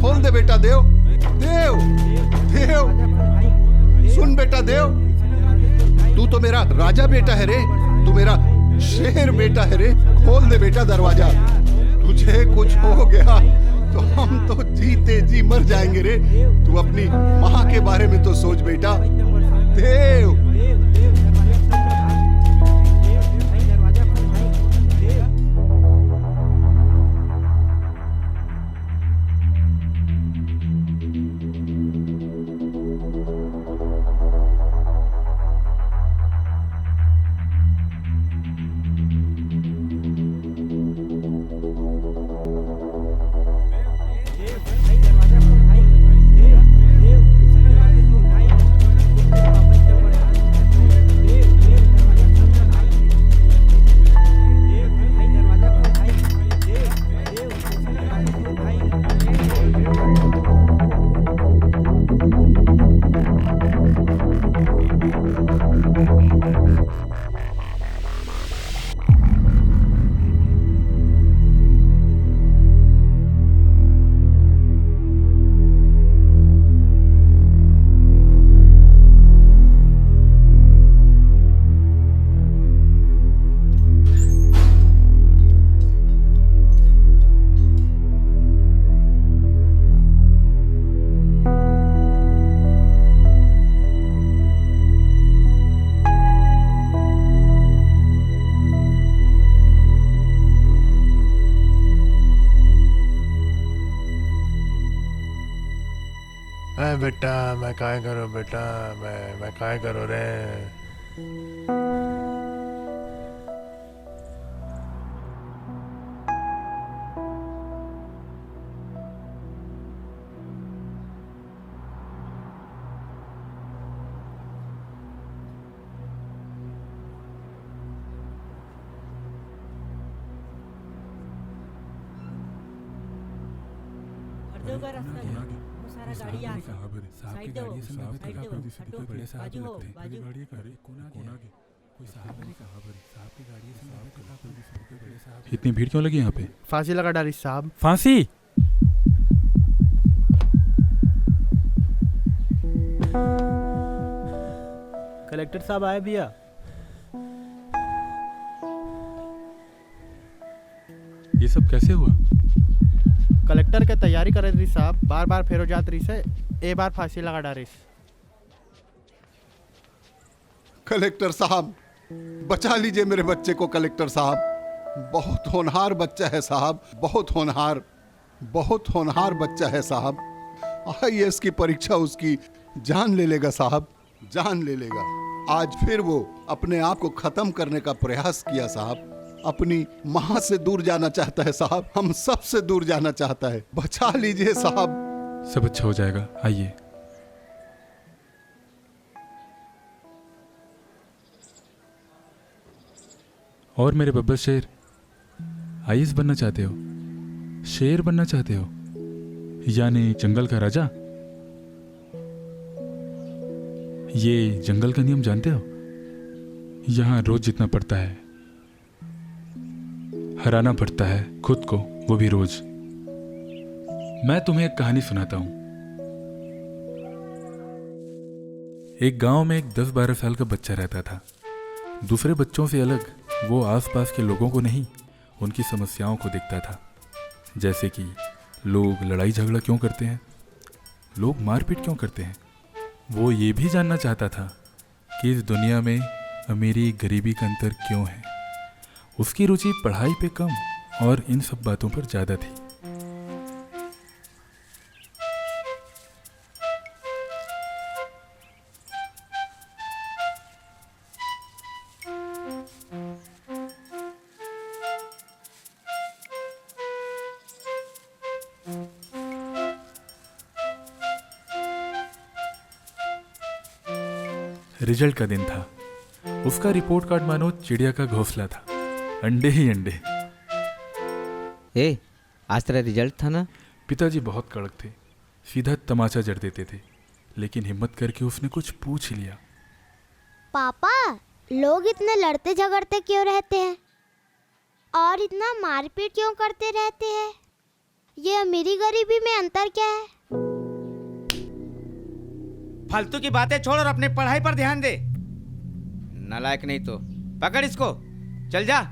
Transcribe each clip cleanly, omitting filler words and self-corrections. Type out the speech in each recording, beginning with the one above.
खोल दे बेटा देव। देव देव सुन बेटा देव, तू तो मेरा राजा बेटा है रे, तू मेरा शेर बेटा है रे। खोल दे बेटा दरवाजा। तुझे कुछ हो गया तो हम तो जीते जी मर जाएंगे रे। तू अपनी माँ के बारे में तो सोच बेटा। देव बेटा मैं काय करूँ बेटा, मैं काय करूँ रे। इतनी भीड़ क्यों लगी यहाँ पे? फांसी लगा डाली साहब। फांसी? कलेक्टर साहब आए भैया। ये सब कैसे हुआ? कलेक्टर के तैयारी कर रही साहब, बार बार फेरो जात रही से, ए बार फांसी लगा डाली। कलेक्टर साहब बचा लीजिए मेरे बच्चे को। कलेक्टर साहब बहुत होनहार बच्चा है साहब, बहुत होनहार बच्चा है साहब। IAS की परीक्षा उसकी जान ले लेगा साहब, जान ले लेगा। आज फिर वो अपने आप को खत्म करने का प्रयास किया साहब। अपनी माँ से दूर जाना चाहता है साहब, हम सब से दूर जाना चाहता है। बचा लीजिए साहब। सब अच्छा हो जाएगा, आइए। और मेरे बब्बर शेर, IAS बनना चाहते हो? शेर बनना चाहते हो? यानी जंगल का राजा? ये जंगल का नियम जानते हो? यहां रोज जितना पड़ता है, हराना पड़ता है खुद को, वो भी रोज। मैं तुम्हें एक कहानी सुनाता हूं। एक गांव में एक 10-12 साल का बच्चा रहता था। दूसरे बच्चों से अलग वो आसपास के लोगों को नहीं, उनकी समस्याओं को देखता था। जैसे कि लोग लड़ाई झगड़ा क्यों करते हैं, लोग मारपीट क्यों करते हैं। वो ये भी जानना चाहता था कि इस दुनिया में अमीरी गरीबी का अंतर क्यों है। उसकी रुचि पढ़ाई पे कम और इन सब बातों पर ज़्यादा थी। रिजल्ट का दिन था। उसका रिपोर्ट कार्ड मानो चिड़िया का घोंसला था, अंडे ही अंडे। आज तेरा रिजल्ट था ना? पिताजी बहुत कड़क थे, सीधा तमाचा जड़ देते थे, लेकिन हिम्मत करके उसने कुछ पूछ लिया। पापा, लोग इतने लड़ते झगड़ते क्यों रहते हैं और इतना मारपीट क्यों करते रहते हैं? ये अमीरी गरीबी में अंतर क्या है? फालतू की बातें छोड़ और अपने पढ़ाई पर ध्यान दे। नालायक नहीं तो पकड़ इसको, चल जा।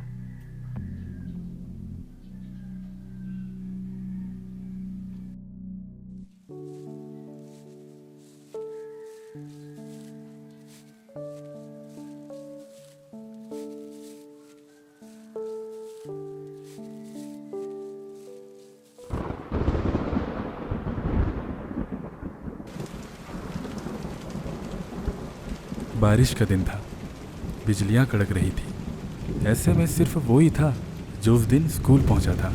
बारिश का दिन था, बिजलियां कड़क रही थी। ऐसे में सिर्फ वो ही था जो उस दिन स्कूल पहुंचा था।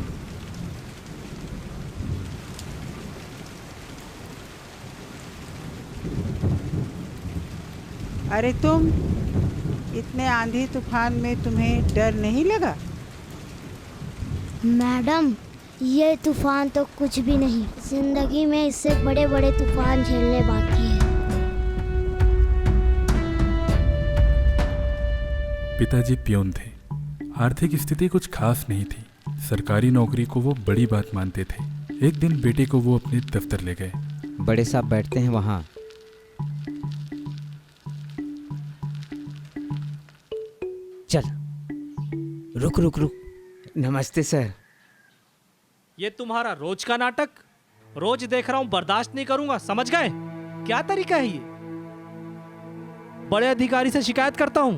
अरे तुम, इतने आंधी तूफान में तुम्हें डर नहीं लगा? मैडम, ये तूफान तो कुछ भी नहीं। जिंदगी में इससे बड़े बड़े तूफान झेलने बाकी है। पिताजी पियोन थे। आर्थिक स्थिति कुछ खास नहीं थी। सरकारी नौकरी को वो बड़ी बात मानते थे। एक दिन बेटे को वो अपने दफ्तर ले गए। बड़े साहब बैठते हैं वहाँ। चल, रुक रुक रुक। नमस्ते सर। ये तुम्हारा रोज का नाटक रोज देख रहा हूं, बर्दाश्त नहीं करूंगा, समझ गए? क्या तरीका है ये? बड़े अधिकारी से शिकायत करता हूं।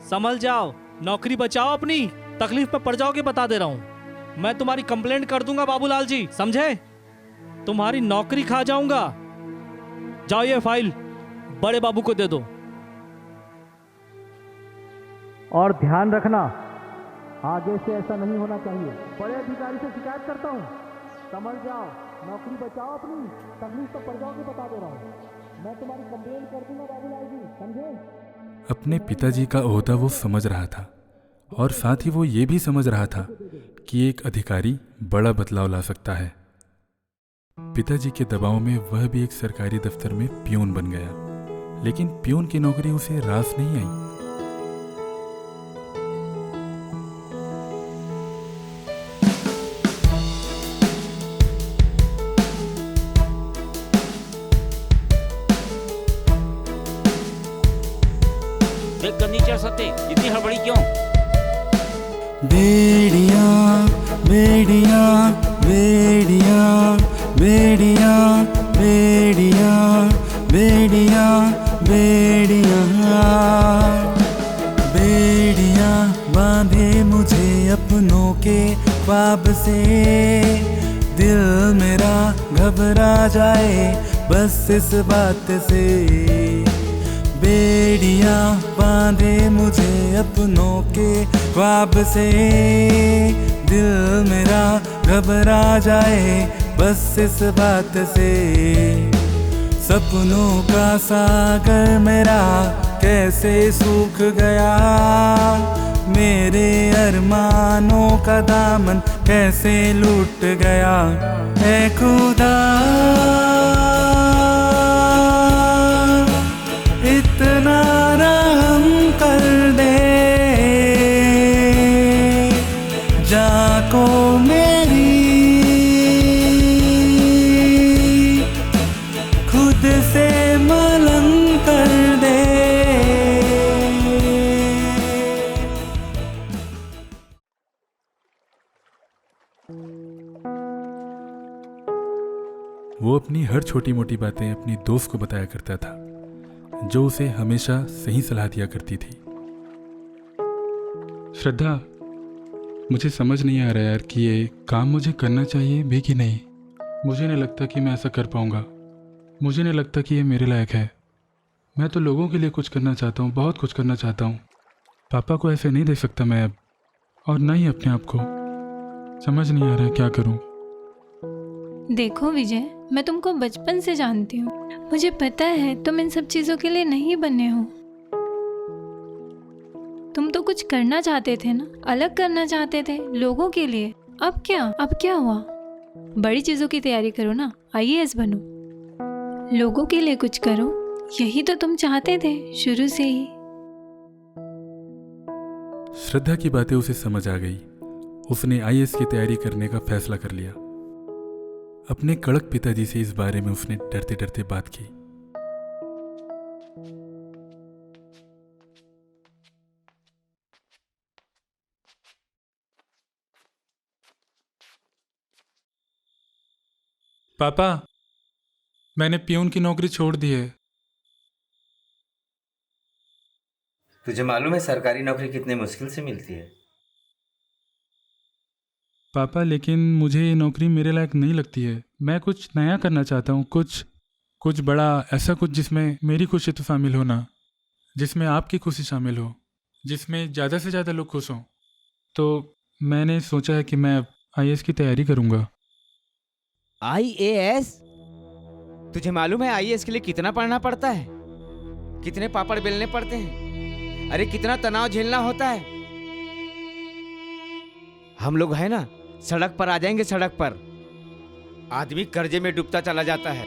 संभल जाओ, नौकरी बचाओ अपनी, तकलीफ में पड़ जाओगे, बता दे रहा हूं। मैं तुम्हारी कंप्लेंट कर दूंगा बाबूलाल जी, समझे? तुम्हारी नौकरी खा जाऊंगा। जाओ, ये फाइल बड़े बाबू को दे दो। और ध्यान रखना, आगे से ऐसा नहीं होना चाहिए। बड़े अधिकारी से शिकायत करता हूँ, समझ जाओ, नौकरी बचाओ अपनी, तकलीफ तो पड़ जाओगे, बता दे रहा हूँ। मैं तुम्हारी कंप्लेंट कर दूंगा बाबूलाल जी, समझे? अपने पिताजी का ओहदा वो समझ रहा था और साथ ही वो ये भी समझ रहा था कि एक अधिकारी बड़ा बदलाव ला सकता है। पिताजी के दबाव में वह भी एक सरकारी दफ्तर में पियून बन गया, लेकिन पियून की नौकरी उसे रास नहीं आई। इतनी हड़बड़ी क्यों? बेड़िया बेड़िया बेड़िया बेड़िया बेड़िया बेड़िया बेड़िया बेड़िया बांधे मुझे अपनों के ख्वाब से। दिल मेरा घबरा जाए बस इस बात से। बेड़िया बांधे मुझे अपनों के ख्वाब से। दिल मेरा घबरा जाए बस इस बात से। सपनों का सागर मेरा कैसे सूख गया। मेरे अरमानों का दामन कैसे लूट गया। ऐ खुदा इतना रहम कर दे। जाको मेरी खुद से मलंग कर दे। वो अपनी हर छोटी मोटी बातें अपनी दोस्त को बताया करता था, जो उसे हमेशा सही सलाह दिया करती थी। श्रद्धा, मुझे समझ नहीं आ रहा यार कि ये काम मुझे करना चाहिए भी कि नहीं। मुझे नहीं लगता कि मैं ऐसा कर पाऊंगा। मुझे नहीं लगता कि ये मेरे लायक है। मैं तो लोगों के लिए कुछ करना चाहता हूँ, बहुत कुछ करना चाहता हूँ। पापा को ऐसे नहीं देख सकता मैं अब, और ना ही अपने आप को। समझ नहीं आ रहा है क्या करूँ। देखो विजय, मैं तुमको बचपन से जानती हूँ। मुझे पता है तुम इन सब चीज़ों के लिए नहीं बने हो। तुम तो कुछ करना चाहते थे ना, अलग करना चाहते थे लोगों के लिए। अब क्या हुआ? बड़ी चीज़ों की तैयारी करो ना, IAS बनो, लोगों के लिए कुछ करो। यही तो तुम चाहते थे शुरू से ही। श्रद्धा की बातें उसे समझ आ गई। उसने IAS की तैयारी करने का फैसला कर लिया। अपने कड़क पिताजी से इस बारे में उसने डरते डरते बात की। पापा, मैंने पियून की नौकरी छोड़ दी है। तुझे मालूम है सरकारी नौकरी कितने मुश्किल से मिलती है? पापा, लेकिन मुझे ये नौकरी मेरे लायक नहीं लगती है। मैं कुछ नया करना चाहता हूँ, कुछ बड़ा, ऐसा कुछ जिसमें मेरी खुशी तो शामिल हो ना, जिसमें आपकी खुशी शामिल हो, जिसमें ज़्यादा से ज़्यादा लोग खुश हों। तो मैंने सोचा है कि मैं IAS की तैयारी करूँगा। IAS? तुझे मालूम है IAS के लिए कितना पढ़ना पड़ता है? कितने पापड़ बेलने पड़ते हैं? अरे कितना तनाव झेलना होता है। हम लोग है ना, सड़क पर आ जाएंगे, सड़क पर आदमी कर्जे में डूबता चला जाता है।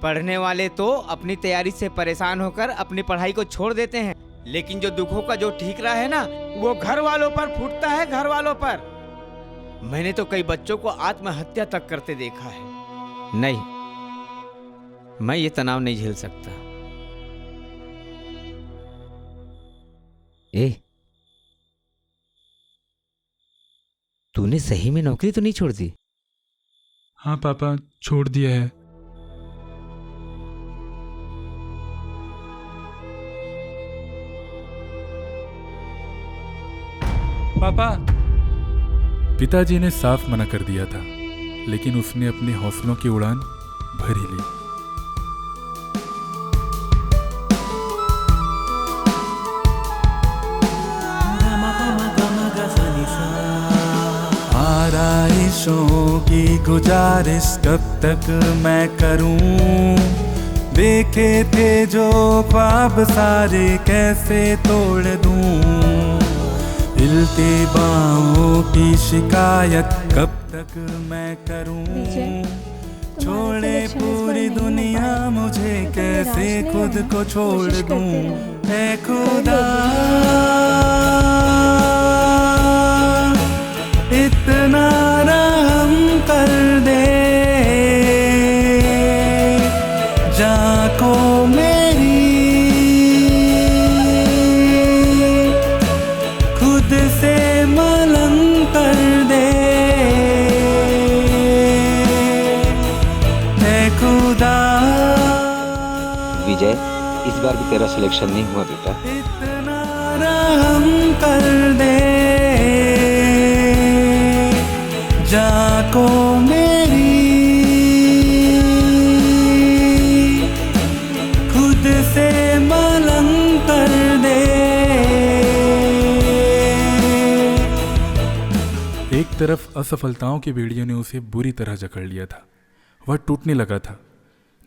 पढ़ने वाले तो अपनी तैयारी से परेशान होकर अपनी पढ़ाई को छोड़ देते हैं, लेकिन जो दुखों का जो ठीकरा है ना, वो घर वालों पर फूटता है, घर वालों पर। मैंने तो कई बच्चों को आत्महत्या तक करते देखा है। नहीं, मैं ये तनाव नहीं झेल सकता। ए, तूने सही में नौकरी तो नहीं छोड़ दी? हाँ पापा, छोड़ दिया है। पापा, पिताजी ने साफ मना कर दिया था, लेकिन उसने अपने हौसलों की उड़ान भर ही ली। आराइशों की गुजारिश कब तक मैं करूं, देखे थे जो ख्वाब सारे कैसे तोड़ दूं, हिलती बाहों की शिकायत कब तक मैं करूं, छोड़े पूरी दुनिया मुझे कैसे खुद को छोड़ दूं, ऐ खुदा इतना रहम कर दे, जाको मेरी खुद से मलंग कर दे, ऐ खुदा। विजय, इस बार भी तेरा सिलेक्शन नहीं हुआ बेटा। इतना रहम कर दे, जाको मेरी खुद से मलंग कर दे। एक तरफ असफलताओं की बेड़ियों ने उसे बुरी तरह जकड़ लिया था, वह टूटने लगा था।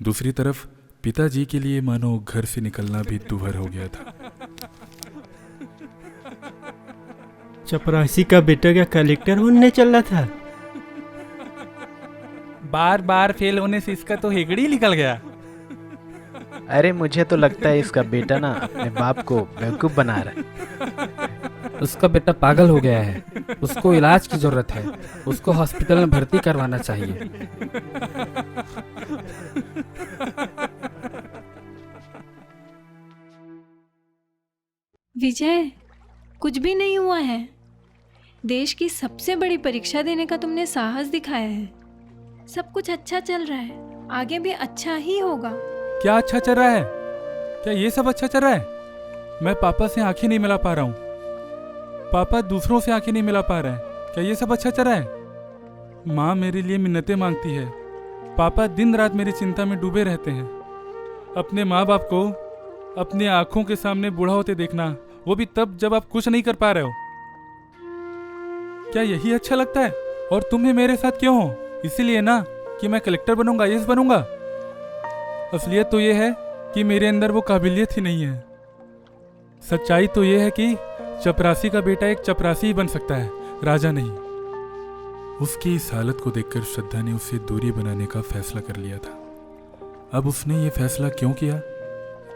दूसरी तरफ पिताजी के लिए मानो घर से निकलना भी दूभर हो गया था। चपरासी का बेटा क्या कलेक्टर बनने चल रहा था? बार बार फेल होने से इसका तो हेगड़ी निकल गया। अरे मुझे तो लगता है इसका बेटा ना अपने बाप को बेवकूफ बना रहा है। उसका बेटा पागल हो गया है, उसको इलाज की जरूरत है, उसको हॉस्पिटल में भर्ती करवाना चाहिए। विजय, कुछ भी नहीं हुआ है। देश की सबसे बड़ी परीक्षा देने का तुमने साहस दिखाया है। सब कुछ अच्छा चल रहा है, आगे भी अच्छा ही होगा। क्या अच्छा चल रहा है? क्या ये सब अच्छा चल रहा है? मैं पापा से आंखें नहीं मिला पा रहा हूँ, पापा दूसरों से आंखें नहीं मिला पा रहे हैं। क्या ये सब अच्छा चल रहा है? माँ मेरे लिए मिन्नतें मांगती है, पापा दिन रात मेरी चिंता में डूबे रहते हैं। अपने माँ बाप को अपनी आंखों के सामने बूढ़ा होते देखना, वो भी तब जब आप कुछ नहीं कर पा रहे हो। क्या यही अच्छा लगता है? और तुम्हें मेरे साथ क्यों हो? इसीलिए ना कि मैं कलेक्टर बनूंगा, IAS बनूंगा। असलियत तो ये है कि मेरे अंदर वो काबिलियत ही नहीं है। सच्चाई तो ये है कि चपरासी का बेटा एक चपरासी ही बन सकता है, राजा नहीं। उसकी इस हालत को देखकर श्रद्धा ने उससे दूरी बनाने का फैसला कर लिया था। अब उसने ये फैसला क्यों किया,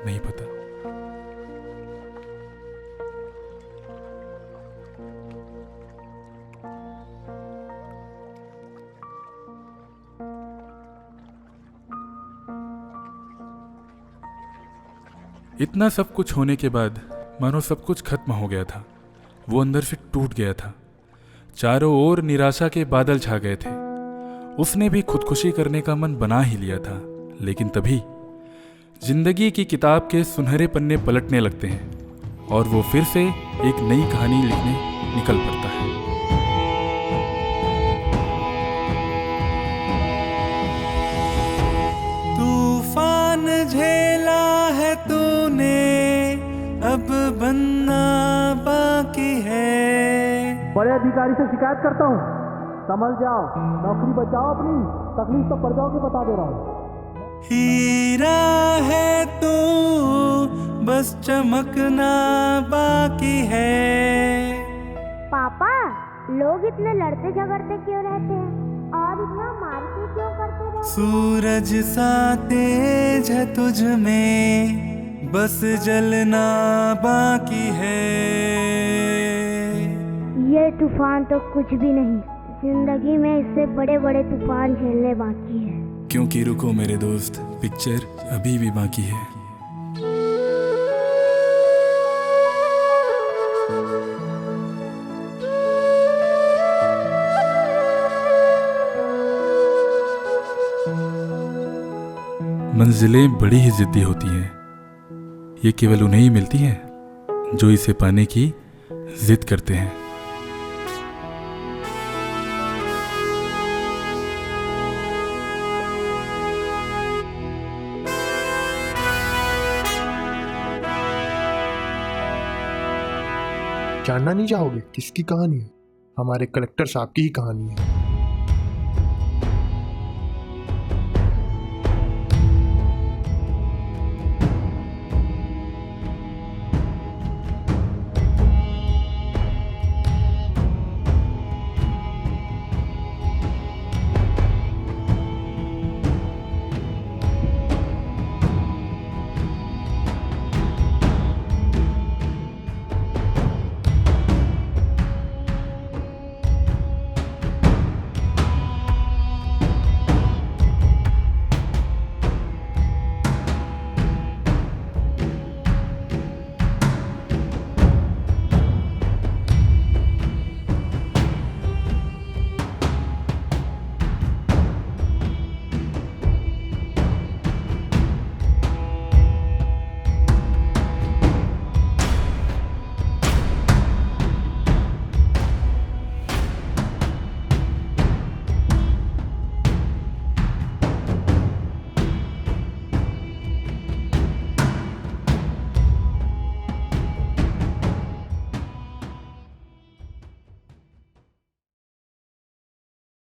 नहीं पता। इतना सब कुछ होने के बाद मानो सब कुछ खत्म हो गया था। वो अंदर से टूट गया था। चारों ओर निराशा के बादल छा गए थे। उसने भी खुदकुशी करने का मन बना ही लिया था, लेकिन तभी जिंदगी की किताब के सुनहरे पन्ने पलटने लगते हैं और वो फिर से एक नई कहानी लिखने निकल पड़ता है। तूफान झेला है तूने, अब बनना बाकी है। बड़े अधिकारी से शिकायत करता हूँ, समझ जाओ, नौकरी बचाओ अपनी, तकलीफ तो पड़ जाओगे, बता दे रहा हूँ। हीरा है तू, बस चमकना बाकी है। पापा, लोग इतने लड़ते झगड़ते क्यों रहते हैं और इतना मारते क्यों करते रहते हैं? सूरज सा तेज है तुझ में, बस जलना बाकी है। ये तूफान तो कुछ भी नहीं, जिंदगी में इससे बड़े बड़े तूफान झेलने बाकी है। क्योंकि रुको मेरे दोस्त, पिक्चर अभी भी बाकी है। मंजिलें बड़ी ही जिद्दी होती हैं। ये केवल उन्हें ही मिलती हैं जो इसे पाने की जिद करते हैं। जानना नहीं चाहोगे किसकी कहानी है? हमारे कलेक्टर साहब की ही कहानी है।